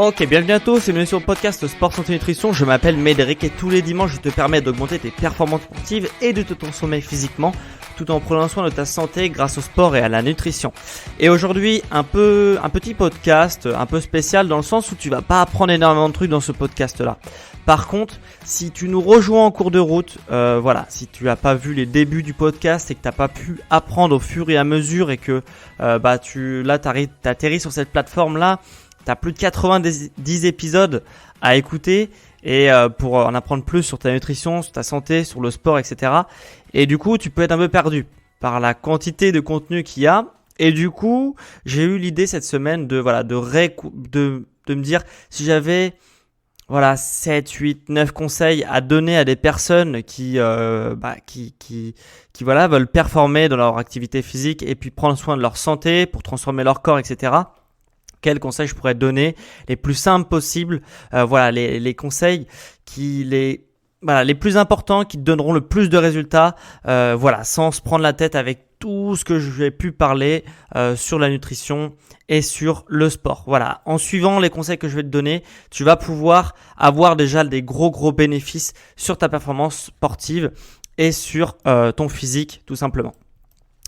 Ok, bienvenue à tous et bienvenue sur le podcast Sport Santé Nutrition. Je m'appelle Médéric et tous les dimanches je te permets d'augmenter tes performances sportives et de te transformer physiquement tout en prenant soin de ta santé grâce au sport et à la nutrition. Et aujourd'hui un petit podcast un peu spécial dans le sens où tu vas pas apprendre énormément de trucs dans ce podcast là. Par contre, si tu nous rejoins en cours de route, si tu n'as pas vu les débuts du podcast et que tu n'as pas pu apprendre au fur et à mesure et que t'atterris sur cette plateforme là, tu as plus de 90 épisodes à écouter et pour en apprendre plus sur ta nutrition, sur ta santé, sur le sport, etc. Et du coup, tu peux être un peu perdu par la quantité de contenu qu'il y a. Et du coup, j'ai eu l'idée cette semaine de me dire si j'avais 7, 8, 9 conseils à donner à des personnes qui veulent performer dans leur activité physique et puis prendre soin de leur santé pour transformer leur corps, etc. Quels conseils je pourrais te donner les plus simples possibles, les conseils les plus importants qui te donneront le plus de résultats, sans se prendre la tête avec tout ce que j'ai pu parler sur la nutrition et sur le sport. Voilà, en suivant les conseils que je vais te donner, tu vas pouvoir avoir déjà des gros bénéfices sur ta performance sportive et sur ton physique tout simplement.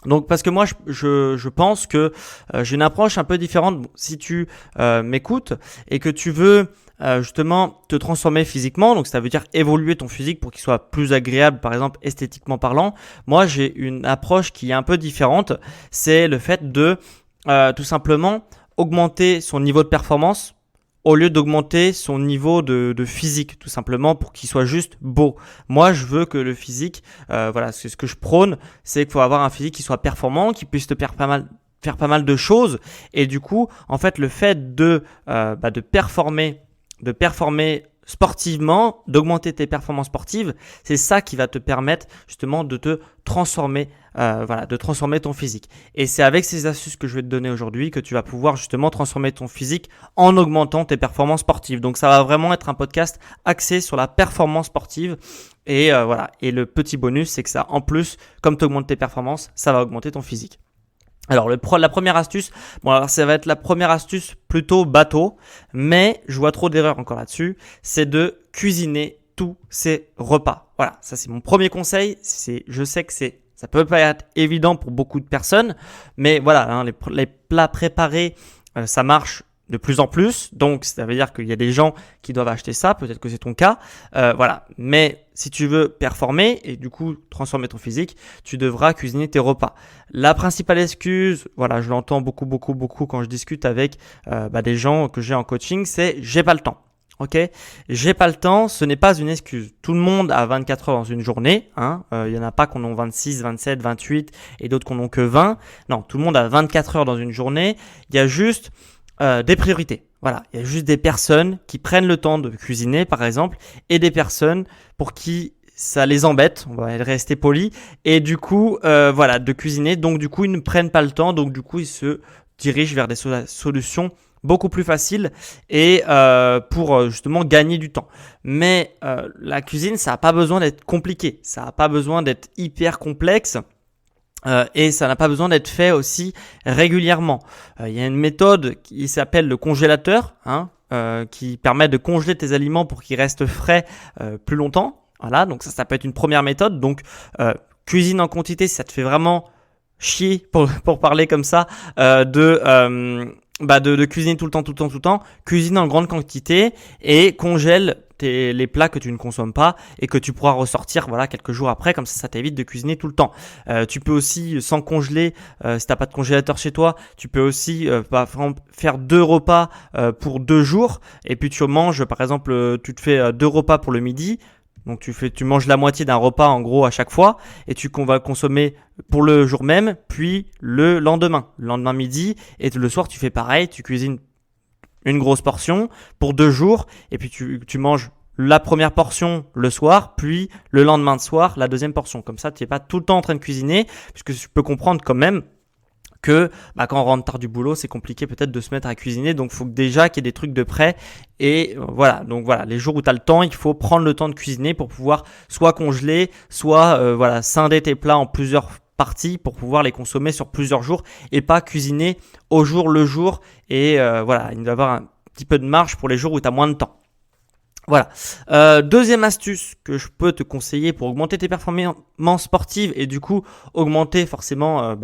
Donc parce que moi je pense que j'ai une approche un peu différente. Si tu m'écoutes et que tu veux justement te transformer physiquement, donc ça veut dire évoluer ton physique pour qu'il soit plus agréable, par exemple esthétiquement parlant, moi j'ai une approche qui est un peu différente. C'est le fait de tout simplement augmenter son niveau de performance au lieu d'augmenter son niveau de physique, tout simplement pour qu'il soit juste beau. Moi, je veux que le physique, c'est ce que je prône, c'est qu'il faut avoir un physique qui soit performant, qui puisse te faire pas mal de choses. Et du coup, en fait, le fait de performer sportivement, d'augmenter tes performances sportives, c'est ça qui va te permettre justement de te transformer, de transformer ton physique. Et c'est avec ces astuces que je vais te donner aujourd'hui que tu vas pouvoir justement transformer ton physique en augmentant tes performances sportives. Donc ça va vraiment être un podcast axé sur la performance sportive. Et Et le petit bonus, c'est que ça, en plus, comme tu augmentes tes performances, ça va augmenter ton physique. Alors la première astuce, ça va être la première astuce plutôt bateau, mais je vois trop d'erreurs encore là-dessus, c'est de cuisiner tous ses repas. Voilà, ça c'est mon premier conseil. Je sais que ça peut pas être évident pour beaucoup de personnes, mais voilà, les plats préparés, ça marche de plus en plus, donc ça veut dire qu'il y a des gens qui doivent acheter ça, peut-être que c'est ton cas, mais si tu veux performer et du coup transformer ton physique, tu devras cuisiner tes repas. La principale excuse, je l'entends beaucoup quand je discute avec des gens que j'ai en coaching, c'est j'ai pas le temps. Ok, j'ai pas le temps, ce n'est pas une excuse. Tout le monde a 24 heures dans une journée. Il y en a pas qu'on en 26, 27, 28 et d'autres qu'on en que 20. Non, tout le monde a 24 heures dans une journée. Il y a juste des priorités. Voilà, il y a juste des personnes qui prennent le temps de cuisiner, par exemple, et des personnes pour qui ça les embête, on va rester poli, et du coup, de cuisiner. Donc, du coup, ils ne prennent pas le temps, donc du coup, ils se dirigent vers des solutions beaucoup plus faciles et pour justement gagner du temps. Mais la cuisine, ça n'a pas besoin d'être compliqué, ça n'a pas besoin d'être hyper complexe. Et ça n'a pas besoin d'être fait aussi régulièrement. Il y a une méthode qui s'appelle le congélateur, qui permet de congeler tes aliments pour qu'ils restent frais plus longtemps. Voilà, donc ça peut être une première méthode. Donc cuisine en quantité, si ça te fait vraiment chier pour parler comme ça, de cuisiner tout le temps, cuisine en grande quantité et congèle les plats que tu ne consommes pas et que tu pourras ressortir quelques jours après, comme ça t'évite de cuisiner tout le temps. Tu peux aussi, sans congeler, si t'as pas de congélateur chez toi, tu peux aussi faire 2 repas pour 2 jours et puis tu manges, par exemple, tu te fais 2 repas pour le midi. Donc tu manges la moitié d'un repas en gros à chaque fois et tu vas consommer pour le jour même, puis le lendemain midi, et le soir tu fais pareil, tu cuisines une grosse portion pour 2 jours et puis tu manges la première portion le soir, puis le lendemain de soir la deuxième portion. Comme ça tu n'es pas tout le temps en train de cuisiner, puisque tu peux comprendre quand même que quand on rentre tard du boulot, c'est compliqué peut-être de se mettre à cuisiner, donc il faut déjà qu'il y ait des trucs de prêt. Et donc les jours où tu as le temps, il faut prendre le temps de cuisiner pour pouvoir soit congeler, soit scinder tes plats en plusieurs parties pour pouvoir les consommer sur plusieurs jours et pas cuisiner au jour le jour. Et il doit y avoir petit peu de marge pour les jours où tu as moins de temps. Voilà. Deuxième astuce que je peux te conseiller pour augmenter tes performances sportives et du coup augmenter forcément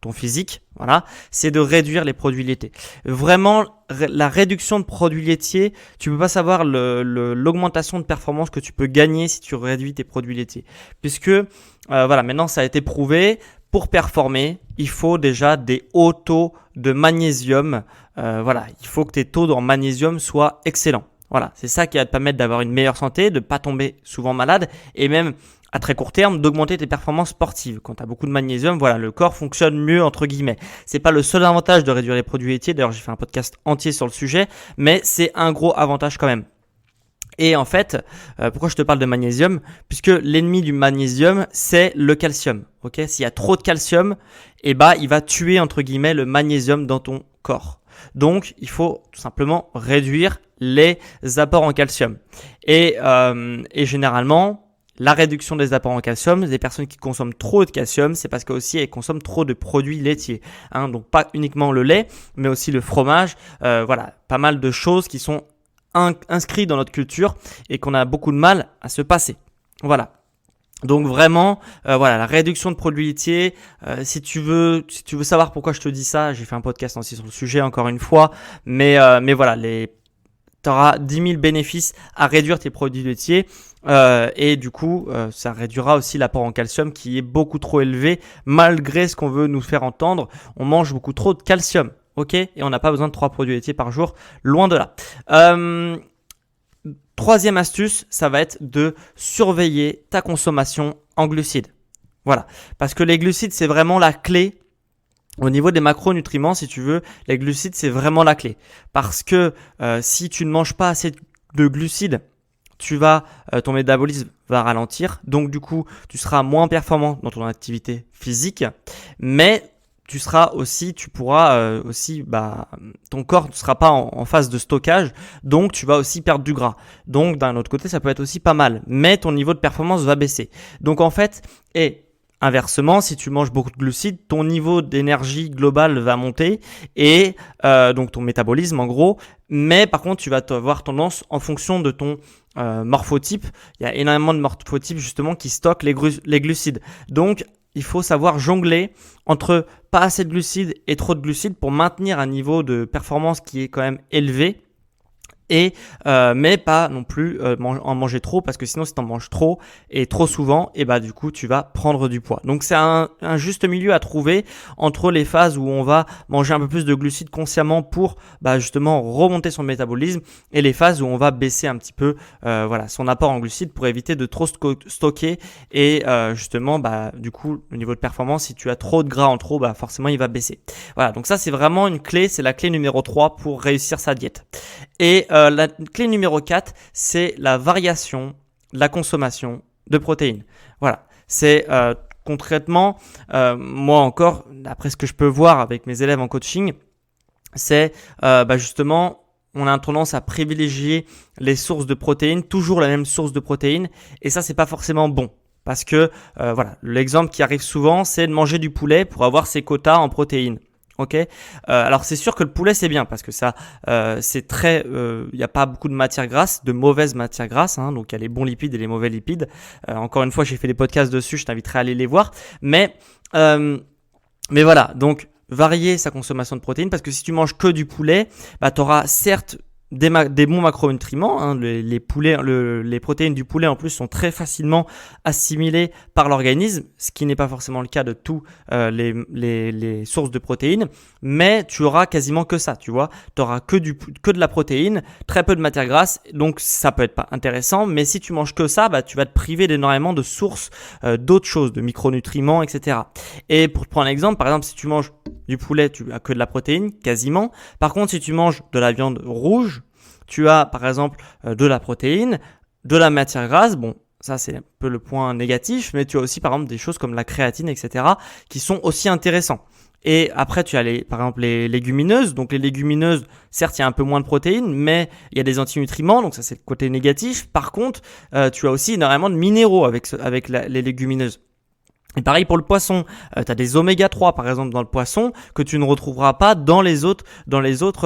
ton physique, voilà, c'est de réduire les produits laitiers. Vraiment, la réduction de produits laitiers, tu peux pas savoir l'augmentation de performance que tu peux gagner si tu réduis tes produits laitiers. Puisque, maintenant ça a été prouvé, pour performer, il faut déjà des hauts taux de magnésium. Il faut que tes taux en magnésium soient excellents. Voilà, c'est ça qui va te permettre d'avoir une meilleure santé, de pas tomber souvent malade et même à très court terme d'augmenter tes performances sportives. Quand tu as beaucoup de magnésium, voilà, le corps fonctionne mieux entre guillemets. C'est pas le seul avantage de réduire les produits laitiers. D'ailleurs, j'ai fait un podcast entier sur le sujet, mais c'est un gros avantage quand même. Et en fait, pourquoi je te parle de magnésium? Puisque l'ennemi du magnésium, c'est le calcium. Ok, s'il y a trop de calcium, il va tuer entre guillemets le magnésium dans ton corps. Donc, il faut tout simplement réduire les apports en calcium. Et généralement, la réduction des apports en calcium, des personnes qui consomment trop de calcium, c'est parce qu'aussi elles consomment trop de produits laitiers. Donc pas uniquement le lait, mais aussi le fromage. Pas mal de choses qui sont inscrites dans notre culture et qu'on a beaucoup de mal à se passer. Voilà. Donc vraiment, la réduction de produits laitiers. Si tu veux savoir pourquoi je te dis ça, j'ai fait un podcast aussi sur le sujet encore une fois. Mais voilà, tu auras 10 000 bénéfices à réduire tes produits laitiers et du coup, ça réduira aussi l'apport en calcium qui est beaucoup trop élevé malgré ce qu'on veut nous faire entendre. On mange beaucoup trop de calcium, ok? Et on n'a pas besoin de 3 produits laitiers par jour, loin de là. Troisième astuce, ça va être de surveiller ta consommation en glucides. Voilà, parce que les glucides, c'est vraiment la clé. Au niveau des macronutriments, si tu veux, les glucides, c'est vraiment la clé. Parce que si tu ne manges pas assez de glucides, ton métabolisme va ralentir. Donc du coup, tu seras moins performant dans ton activité physique. Mais ton corps ne sera pas en phase de stockage. Donc tu vas aussi perdre du gras. Donc d'un autre côté, ça peut être aussi pas mal. Mais ton niveau de performance va baisser. Donc en fait, inversement, si tu manges beaucoup de glucides, ton niveau d'énergie globale va monter et donc ton métabolisme en gros. Mais par contre, tu vas avoir tendance en fonction de ton morphotype. Il y a énormément de morphotypes justement qui stockent les glucides. Donc, il faut savoir jongler entre pas assez de glucides et trop de glucides pour maintenir un niveau de performance qui est quand même élevé. Mais pas non plus en manger trop, parce que sinon si tu en manges trop et trop souvent, du coup tu vas prendre du poids. Donc c'est un juste milieu à trouver entre les phases où on va manger un peu plus de glucides consciemment pour justement remonter son métabolisme et les phases où on va baisser un petit peu son apport en glucides pour éviter de trop stocker et justement du coup le niveau de performance, si tu as trop de gras en trop, forcément il va baisser. Voilà, donc ça c'est vraiment une clé, c'est la clé numéro 3 pour réussir sa diète. Et la clé numéro 4, c'est la variation de la consommation de protéines. Voilà, c'est concrètement, moi encore, d'après ce que je peux voir avec mes élèves en coaching, c'est justement, on a tendance à privilégier les sources de protéines, toujours la même source de protéines, et ça, c'est pas forcément bon. Parce que, l'exemple qui arrive souvent, c'est de manger du poulet pour avoir ses quotas en protéines. Ok, alors c'est sûr que le poulet c'est bien parce que ça, c'est très, il y a pas beaucoup de matières grasses, de mauvaises matières grasses, donc il y a les bons lipides et les mauvais lipides. Encore une fois, j'ai fait des podcasts dessus, je t'inviterai à aller les voir. Mais voilà, donc varier sa consommation de protéines parce que si tu manges que du poulet, tu auras certes des bons macronutriments. Les protéines du poulet en plus sont très facilement assimilées par l'organisme, ce qui n'est pas forcément le cas de tous les sources de protéines, mais tu auras quasiment que ça, tu vois. Tu auras que de la protéine, très peu de matière grasse, donc ça peut être pas intéressant, mais si tu manges que ça, tu vas te priver d'énormément de sources d'autres choses, de micronutriments, etc. Et pour te prendre un exemple, par exemple, si tu manges du poulet, tu as que de la protéine, quasiment. Par contre, si tu manges de la viande rouge, tu as par exemple de la protéine, de la matière grasse. Bon, ça c'est un peu le point négatif, mais tu as aussi par exemple des choses comme la créatine, etc. qui sont aussi intéressants. Et après, tu as par exemple les légumineuses. Donc les légumineuses, certes, il y a un peu moins de protéines, mais il y a des antinutriments, donc ça c'est le côté négatif. Par contre, tu as aussi énormément de minéraux avec les légumineuses. Et pareil pour le poisson, tu as des oméga 3 par exemple dans le poisson que tu ne retrouveras pas dans les autres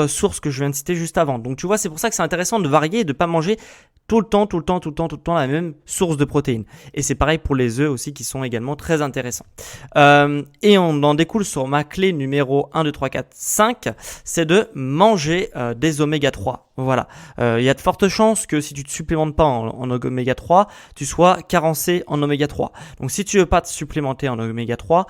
sources que je viens de citer juste avant. Donc tu vois, c'est pour ça que c'est intéressant de varier et de pas manger tout le temps la même source de protéines. Et c'est pareil pour les œufs aussi qui sont également très intéressants. Et on en découle sur ma clé numéro 1, 2, 3, 4, 5, c'est de manger des oméga 3. Voilà. Il y a de fortes chances que si tu te supplémentes pas en oméga 3, tu sois carencé en oméga 3. Donc si tu veux pas te supplémenter en oméga 3,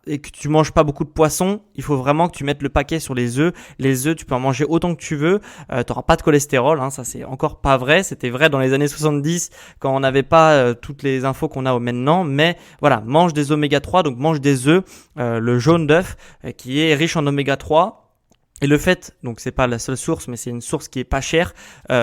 et que tu manges pas beaucoup de poissons, il faut vraiment que tu mettes le paquet sur les œufs. Les œufs, tu peux en manger autant que tu veux. T'auras pas de cholestérol, hein, ça c'est encore pas vrai. C'était vrai dans les années 70 quand on n'avait pas toutes les infos qu'on a maintenant. Mais voilà, mange des oméga 3, donc mange des œufs, le jaune d'œuf qui est riche en oméga 3. Et le fait, donc c'est pas la seule source, mais c'est une source qui est pas chère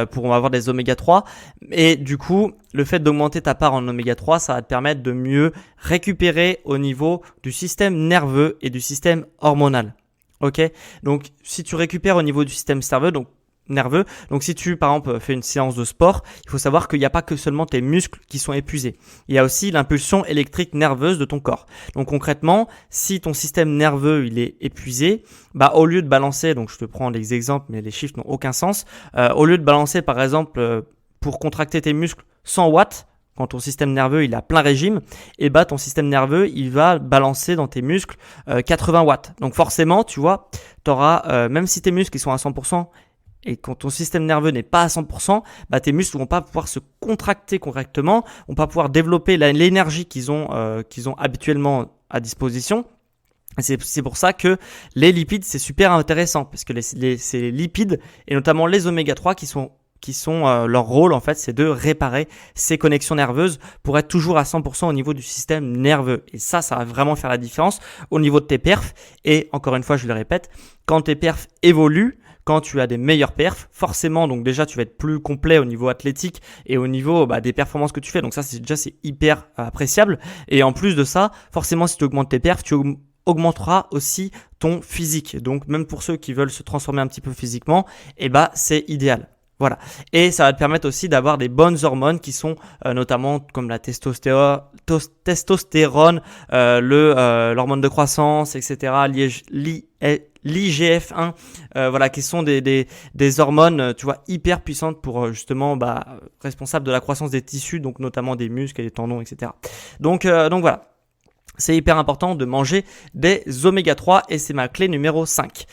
pour avoir des oméga 3. Et du coup, le fait d'augmenter ta part en oméga 3, ça va te permettre de mieux récupérer au niveau du système nerveux et du système hormonal. Ok? Donc, si tu récupères au niveau du système nerveux, donc si tu par exemple fais une séance de sport, il faut savoir qu'il n'y a pas que seulement tes muscles qui sont épuisés, il y a aussi l'impulsion électrique nerveuse de ton corps. Donc concrètement, si ton système nerveux il est épuisé, au lieu de balancer, donc je te prends des exemples mais les chiffres n'ont aucun sens, au lieu de balancer par exemple pour contracter tes muscles 100 watts, quand ton système nerveux il est à plein régime, et ton système nerveux il va balancer dans tes muscles 80 watts. Donc forcément, tu vois, tu auras, même si tes muscles ils sont à 100%, et quand ton système nerveux n'est pas à 100%, tes muscles vont pas pouvoir se contracter correctement, vont pas pouvoir développer l'énergie qu'ils ont habituellement à disposition. C'est pour ça que les lipides c'est super intéressant parce que ces lipides et notamment les oméga 3 qui sont leur rôle en fait, c'est de réparer ces connexions nerveuses pour être toujours à 100% au niveau du système nerveux. Et ça va vraiment faire la différence au niveau de tes perfs. Et encore une fois, je le répète, quand tes perfs évoluent, quand tu as des meilleurs perfs, forcément, donc déjà tu vas être plus complet au niveau athlétique et au niveau des performances que tu fais. Donc ça, c'est hyper appréciable. Et en plus de ça, forcément, si tu augmentes tes perfs, tu augmenteras aussi ton physique. Donc même pour ceux qui veulent se transformer un petit peu physiquement, c'est idéal. Voilà. Et ça va te permettre aussi d'avoir des bonnes hormones qui sont notamment comme la testostérone, l'hormone de croissance, etc. L'IGF-1, qui sont des hormones, tu vois, hyper puissantes pour justement responsables de la croissance des tissus, donc notamment des muscles et des tendons, etc. Donc voilà. C'est hyper important de manger des oméga 3 et c'est ma clé numéro 5.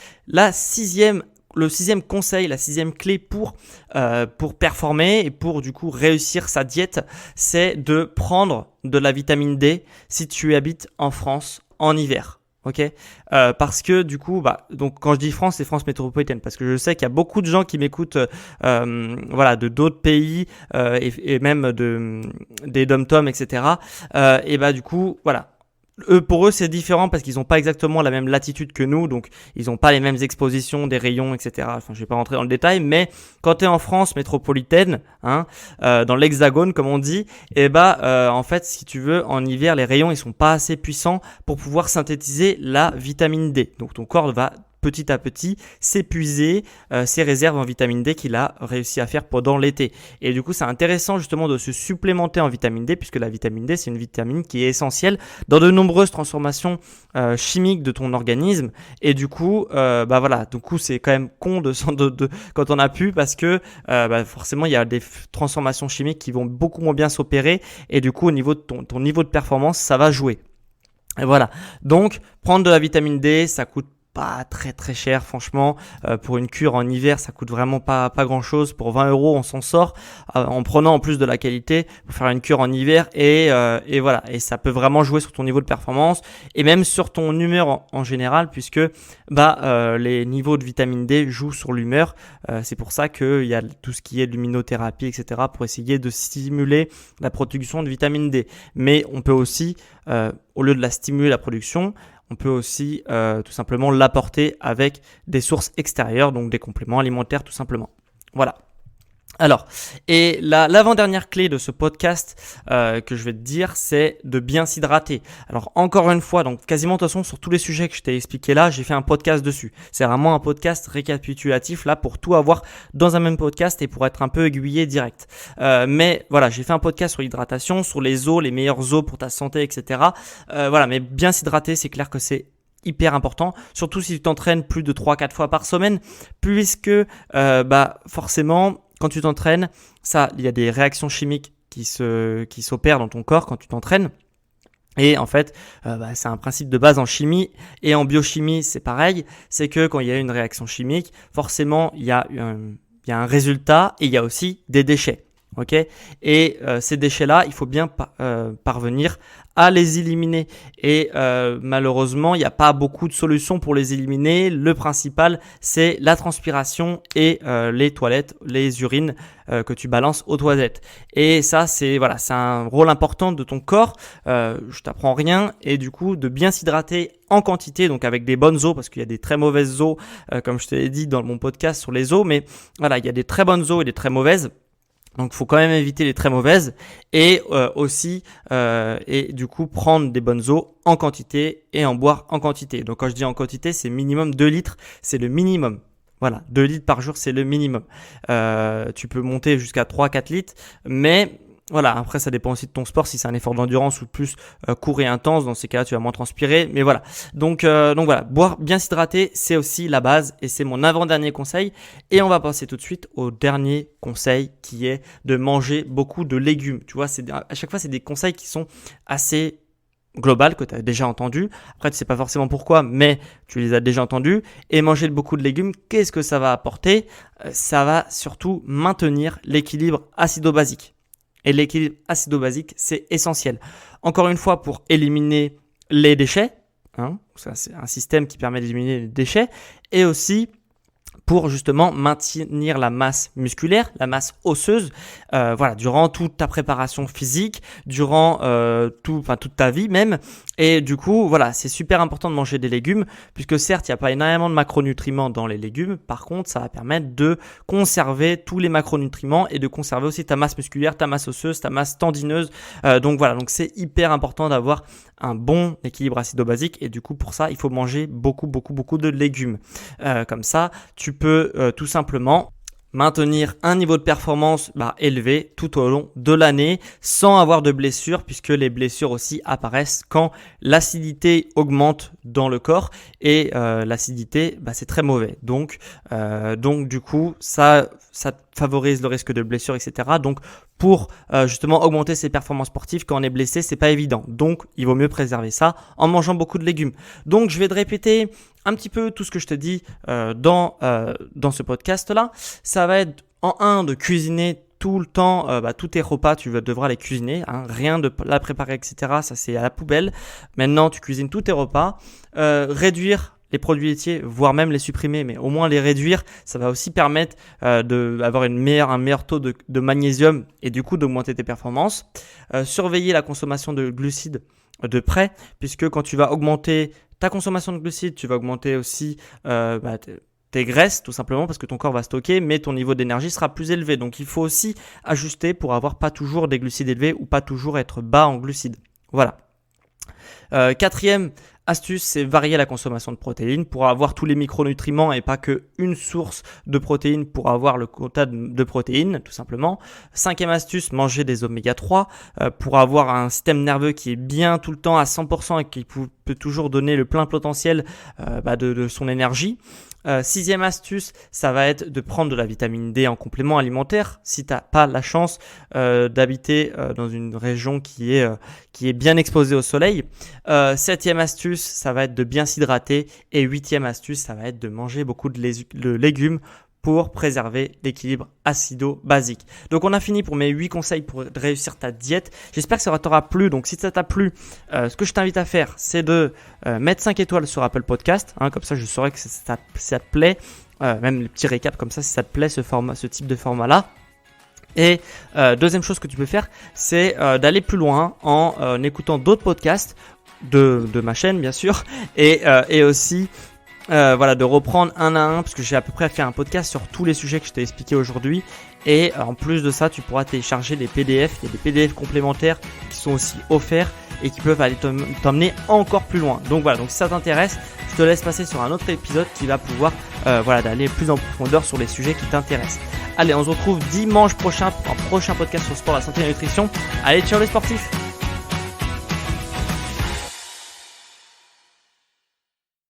Le sixième conseil, la sixième clé pour performer et pour du coup réussir sa diète, c'est de prendre de la vitamine D si tu habites en France en hiver. Ok, parce que du coup, donc quand je dis France, c'est France métropolitaine, parce que je sais qu'il y a beaucoup de gens qui m'écoutent, de d'autres pays et même des dom-tom, etc. Du coup, voilà. Pour eux, c'est différent parce qu'ils n'ont pas exactement la même latitude que nous, donc ils n'ont pas les mêmes expositions des rayons, etc. Enfin, je vais pas rentrer dans le détail, mais quand tu es en France métropolitaine, dans l'hexagone comme on dit, en fait, si tu veux, en hiver, les rayons ils sont pas assez puissants pour pouvoir synthétiser la vitamine D. Donc ton corps va petit à petit s'épuiser ses réserves en vitamine D qu'il a réussi à faire pendant l'été. Et du coup, c'est intéressant justement de se supplémenter en vitamine D puisque la vitamine D, c'est une vitamine qui est essentielle dans de nombreuses transformations chimiques de ton organisme. Et du coup, du coup, c'est quand même con de quand on a pu parce que forcément, il y a des transformations chimiques qui vont beaucoup moins bien s'opérer et du coup, au niveau de ton niveau de performance, ça va jouer. Et voilà. Donc, prendre de la vitamine D, ça coûte pas très très cher franchement, pour une cure en hiver ça coûte vraiment pas grand chose. Pour 20 € on s'en sort en prenant en plus de la qualité pour faire une cure en hiver et voilà, et ça peut vraiment jouer sur ton niveau de performance et même sur ton humeur en général puisque les niveaux de vitamine D jouent sur l'humeur. C'est pour ça qu'il y a tout ce qui est luminothérapie, etc. pour essayer de stimuler la production de vitamine D, mais on peut aussi au lieu de la stimuler la production, on peut aussi tout simplement l'apporter avec des sources extérieures, donc des compléments alimentaires tout simplement. Voilà. Alors, et l'avant-dernière clé de ce podcast que je vais te dire, c'est de bien s'hydrater. Alors, encore une fois, donc quasiment de toute façon sur tous les sujets que je t'ai expliqué là, j'ai fait un podcast dessus. C'est vraiment un podcast récapitulatif là pour tout avoir dans un même podcast et pour être un peu aiguillé direct. Mais voilà, j'ai fait un podcast sur l'hydratation, sur les eaux, les meilleures eaux pour ta santé, etc. Voilà, mais bien s'hydrater, c'est clair que c'est hyper important, surtout si tu t'entraînes plus de 3-4 fois par semaine, puisque forcément quand tu t'entraînes, il y a des réactions chimiques qui s'opèrent dans ton corps quand tu t'entraînes. Et en fait, c'est un principe de base en chimie et en biochimie, c'est pareil. C'est que quand il y a une réaction chimique, forcément, il y a un résultat et il y a aussi des déchets. Ok ? Et ces déchets-là, il faut bien parvenir à les éliminer. Et malheureusement, il n'y a pas beaucoup de solutions pour les éliminer. Le principal, c'est la transpiration et les toilettes, les urines que tu balances aux toilettes. Et ça, c'est un rôle important de ton corps. Je t'apprends rien. Et du coup, de bien s'hydrater en quantité, donc avec des bonnes eaux, parce qu'il y a des très mauvaises eaux, comme je te l'ai dit dans mon podcast sur les eaux. Mais voilà, il y a des très bonnes eaux et des très mauvaises. Donc, il faut quand même éviter les très mauvaises et et du coup prendre des bonnes eaux en quantité et en boire en quantité. Donc, quand je dis en quantité, c'est minimum 2 litres, c'est le minimum. Voilà, 2 litres par jour, c'est le minimum. Tu peux monter jusqu'à 3-4 litres, mais voilà, après ça dépend aussi de ton sport, si c'est un effort d'endurance ou plus court et intense, dans ces cas-là tu vas moins transpirer, mais voilà. Donc voilà, bien s'hydrater, c'est aussi la base et c'est mon avant-dernier conseil. Et on va passer tout de suite au dernier conseil qui est de manger beaucoup de légumes. Tu vois, à chaque fois c'est des conseils qui sont assez global que tu as déjà entendu. Après, tu sais pas forcément pourquoi, mais tu les as déjà entendus. Et manger beaucoup de légumes, qu'est-ce que ça va apporter ? Ça va surtout maintenir l'équilibre acido-basique. Et l'équilibre acido-basique, c'est essentiel. Encore une fois, pour éliminer les déchets, ça, c'est un système qui permet d'éliminer les déchets, et aussi pour justement maintenir la masse musculaire, la masse osseuse, durant toute ta préparation physique, durant toute ta vie même. Et du coup, voilà, c'est super important de manger des légumes, puisque certes, il n'y a pas énormément de macronutriments dans les légumes. Par contre, ça va permettre de conserver tous les macronutriments et de conserver aussi ta masse musculaire, ta masse osseuse, ta masse tendineuse. Donc c'est hyper important d'avoir un bon équilibre acido-basique. Et du coup, pour ça, il faut manger beaucoup de légumes. Comme ça, tu peux tout simplement maintenir un niveau de performance élevé tout au long de l'année sans avoir de blessures, puisque les blessures aussi apparaissent quand l'acidité augmente dans le corps et l'acidité c'est très mauvais. Donc du coup ça favorise le risque de blessure, etc. Donc pour justement augmenter ses performances sportives, quand on est blessé, c'est pas évident. Donc il vaut mieux préserver ça en mangeant beaucoup de légumes. Donc je vais te répéter un petit peu tout ce que je te dis dans ce podcast-là. Ça va être en 1 de cuisiner tout le temps, tous tes repas, tu devras les cuisiner, rien de la préparer, etc. Ça, c'est à la poubelle. Maintenant, tu cuisines tous tes repas. Réduire les produits laitiers, voire même les supprimer, mais au moins les réduire, ça va aussi permettre d'avoir un meilleur taux de magnésium et du coup d'augmenter tes performances. Surveiller la consommation de glucides de près, puisque quand tu vas augmenter ta consommation de glucides, tu vas augmenter aussi tes graisses, tout simplement parce que ton corps va stocker, mais ton niveau d'énergie sera plus élevé. Donc il faut aussi ajuster pour avoir pas toujours des glucides élevés ou pas toujours être bas en glucides. Voilà. Quatrième astuce, c'est varier la consommation de protéines pour avoir tous les micronutriments et pas qu'une source de protéines pour avoir le quota de protéines, tout simplement. Cinquième astuce, manger des oméga 3 pour avoir un système nerveux qui est bien tout le temps à 100% et qui peut toujours donner le plein potentiel de son énergie. Sixième astuce, ça va être de prendre de la vitamine D en complément alimentaire si tu n'as pas la chance d'habiter dans une région qui est bien exposée au soleil. Septième astuce, ça va être de bien s'hydrater. Et huitième astuce, ça va être de manger beaucoup de légumes pour préserver l'équilibre acido-basique. Donc on a fini pour mes 8 conseils pour réussir ta diète. J'espère que ça t'aura plu. Donc si ça t'a plu, ce que je t'invite à faire, c'est de mettre 5 étoiles sur Apple Podcast. Comme ça, je saurai que ça te plaît. Même les petits récaps comme ça, si ça te plaît, ce type de format-là. Et deuxième chose que tu peux faire, c'est d'aller plus loin en écoutant d'autres podcasts de ma chaîne, bien sûr, et aussi de reprendre un à un, parce que j'ai à peu près fait un podcast sur tous les sujets que je t'ai expliqué aujourd'hui, Et en plus de ça, tu pourras télécharger des PDF. Il y a des PDF complémentaires qui sont aussi offerts et qui peuvent aller t'emmener encore plus loin. Donc voilà, donc si ça t'intéresse, je te laisse passer sur un autre épisode qui va pouvoir d'aller plus en profondeur sur les sujets qui t'intéressent. Allez, on se retrouve dimanche prochain pour un prochain podcast sur le sport, la santé et la nutrition. Allez, ciao les sportifs!